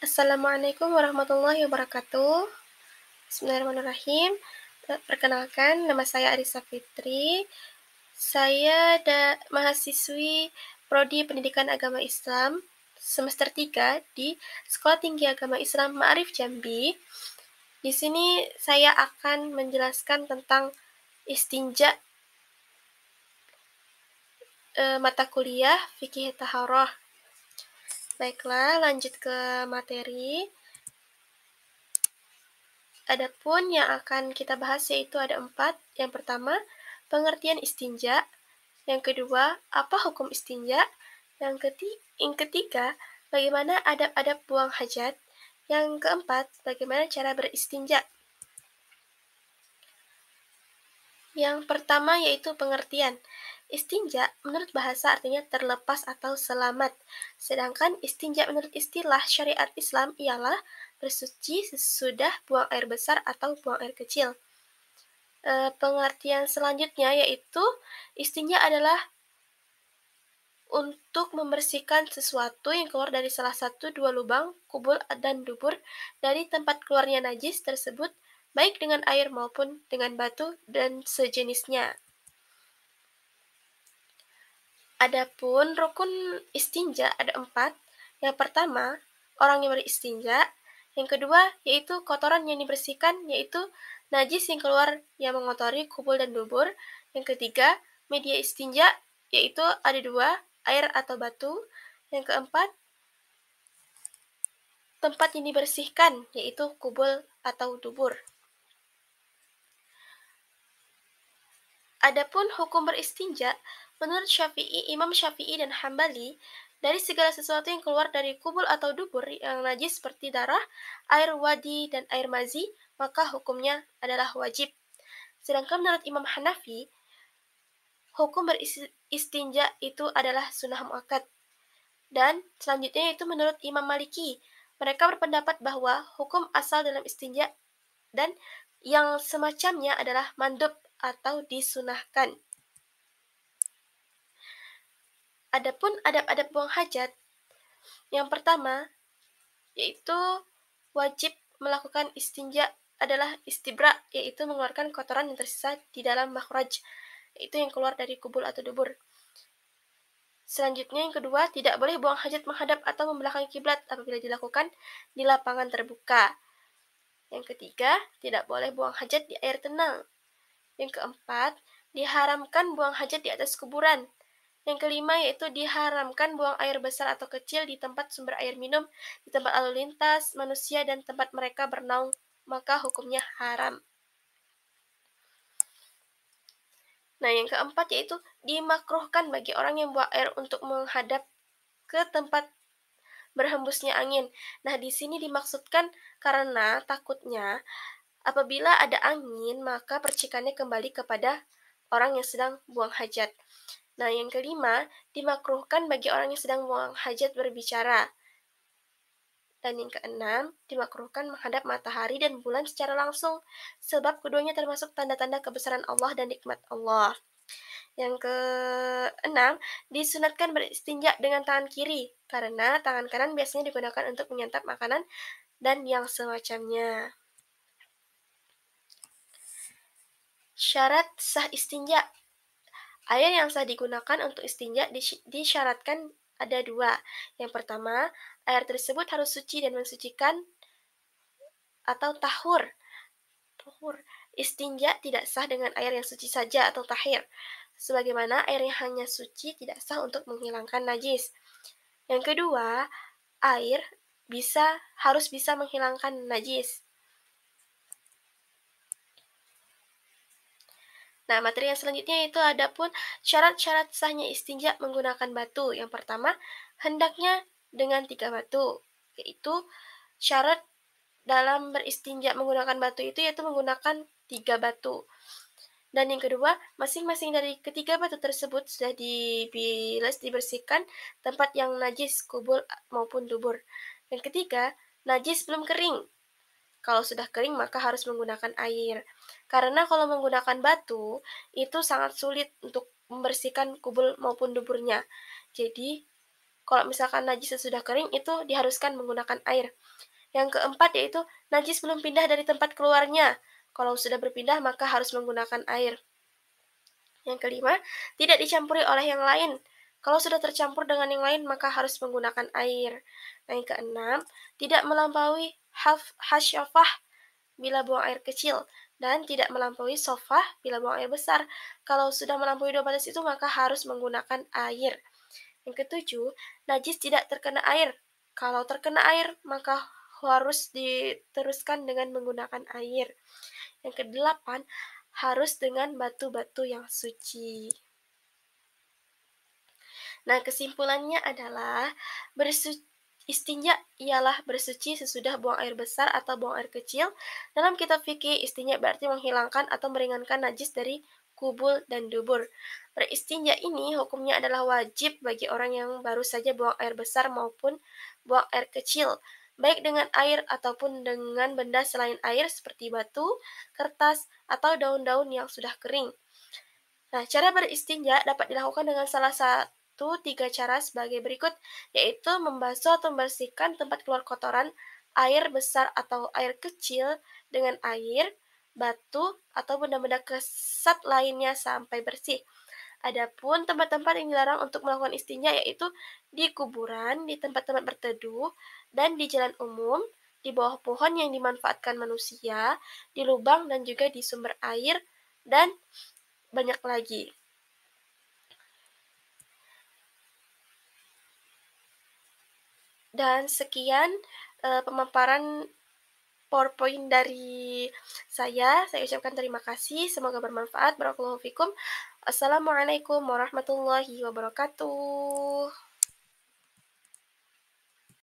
Assalamualaikum warahmatullahi wabarakatuh. Bismillahirrahmanirrahim. Perkenalkan, nama saya Arissa Fitri. Saya mahasiswi Prodi Pendidikan Agama Islam semester 3 di Sekolah Tinggi Agama Islam Ma'arif Jambi. Di sini saya akan menjelaskan tentang istinja, mata kuliah Fikih Taharah. Baiklah, lanjut ke materi. Adapun yang akan kita bahas yaitu ada 4. Yang pertama, pengertian istinja. Yang kedua, apa hukum istinja? Yang ketiga, bagaimana adab-adab buang hajat? Yang keempat, bagaimana cara beristinja? Yang pertama yaitu pengertian. Istinja menurut bahasa artinya terlepas atau selamat. Sedangkan istinja menurut istilah syariat Islam ialah bersuci sesudah buang air besar atau buang air kecil. Pengertian selanjutnya yaitu istinja adalah untuk membersihkan sesuatu yang keluar dari salah satu dua lubang, kubul dan dubur dari tempat keluarnya najis tersebut, baik dengan air maupun dengan batu dan sejenisnya. Adapun rukun istinja ada 4. Yang pertama, orang yang beristinja. Yang kedua, yaitu kotoran yang dibersihkan, yaitu najis yang keluar yang mengotori kubul dan dubur. Yang ketiga, media istinja, yaitu ada 2, air atau batu. Yang keempat, tempat yang dibersihkan, yaitu kubul atau dubur. Adapun hukum beristinja, menurut Imam Syafi'i dan Hambali, dari segala sesuatu yang keluar dari kubul atau dubur yang najis seperti darah, air wadi, dan air mazi, maka hukumnya adalah wajib. Sedangkan menurut Imam Hanafi, hukum beristinja itu adalah sunnah muakkad. Dan selanjutnya itu menurut Imam Maliki, mereka berpendapat bahwa hukum asal dalam istinja dan yang semacamnya adalah mandub atau disunahkan. Adapun adab-adab buang hajat, yang pertama yaitu wajib melakukan istinja adalah istibra, yaitu mengeluarkan kotoran yang tersisa di dalam makhraj, yaitu yang keluar dari kubul atau dubur. Selanjutnya yang kedua, tidak boleh buang hajat menghadap atau membelakangi kiblat apabila dilakukan di lapangan terbuka. Yang ketiga, tidak boleh buang hajat di air tenang. Yang keempat, diharamkan buang hajat di atas kuburan. Yang kelima yaitu diharamkan buang air besar atau kecil di tempat sumber air minum, di tempat lalu lintas manusia dan tempat mereka bernaung, maka hukumnya haram. Nah, yang keempat yaitu dimakruhkan bagi orang yang buang air untuk menghadap ke tempat berhembusnya angin. Nah, di sini dimaksudkan karena takutnya apabila ada angin, maka percikannya kembali kepada orang yang sedang buang hajat. Nah, yang kelima, dimakruhkan bagi orang yang sedang buang hajat berbicara. Dan yang keenam, dimakruhkan menghadap matahari dan bulan secara langsung, sebab keduanya termasuk tanda-tanda kebesaran Allah dan nikmat Allah. Yang keenam, disunatkan beristinja dengan tangan kiri, karena tangan kanan biasanya digunakan untuk menyantap makanan dan yang semacamnya. Syarat sah istinja. Air yang sah digunakan untuk istinja disyaratkan ada 2. Yang pertama, air tersebut harus suci dan mensucikan atau tahur. Istinja tidak sah dengan air yang suci saja atau tahir. Sebagaimana air yang hanya suci tidak sah untuk menghilangkan najis. Yang kedua, air harus bisa menghilangkan najis. Nah, materi yang selanjutnya itu adapun syarat-syarat sahnya istinja menggunakan batu. Yang pertama, hendaknya dengan 3 batu, yaitu syarat dalam beristinja menggunakan batu itu yaitu menggunakan 3 batu. Dan yang kedua, masing-masing dari ketiga batu tersebut sudah dibilas, dibersihkan tempat yang najis, kubul maupun dubur. Yang ketiga, najis belum kering. Kalau sudah kering maka harus menggunakan air. Karena kalau menggunakan batu, itu sangat sulit untuk membersihkan kubul maupun duburnya. Jadi, Kalau misalkan najisnya sudah kering, itu diharuskan menggunakan air. Yang keempat yaitu najis belum pindah dari tempat keluarnya. Kalau sudah berpindah, maka harus menggunakan air. Yang kelima, tidak dicampuri oleh yang lain. Kalau sudah tercampur dengan yang lain, maka harus menggunakan air. Nah, yang keenam, tidak melampaui hasyafah bila buang air kecil dan tidak melampaui sofah bila buang air besar. Kalau sudah melampaui dua batas itu, maka harus menggunakan air. Yang ketujuh, najis tidak terkena air. Kalau terkena air, maka harus diteruskan dengan menggunakan air. Yang kedelapan, harus dengan batu-batu yang suci. Nah, kesimpulannya adalah istinja ialah bersuci sesudah buang air besar atau buang air kecil. Dalam kitab fikih, istinja berarti menghilangkan atau meringankan najis dari kubul dan dubur. Beristinja ini hukumnya adalah wajib bagi orang yang baru saja buang air besar maupun buang air kecil, baik dengan air ataupun dengan benda selain air seperti batu, kertas, atau daun-daun yang sudah kering. Nah, cara beristinja dapat dilakukan dengan salah satu tiga cara sebagai berikut, yaitu membasuh atau membersihkan tempat keluar kotoran, air besar atau air kecil dengan air, batu, atau benda-benda kesat lainnya sampai bersih. Adapun tempat-tempat yang dilarang untuk melakukan istinja yaitu di kuburan, di tempat-tempat berteduh, dan di jalan umum, di bawah pohon yang dimanfaatkan manusia, di lubang dan juga di sumber air, dan banyak lagi. Dan sekian pemaparan PowerPoint dari saya. Saya ucapkan terima kasih. Semoga bermanfaat. Barakallahu fikum. Assalamualaikum warahmatullahi wabarakatuh.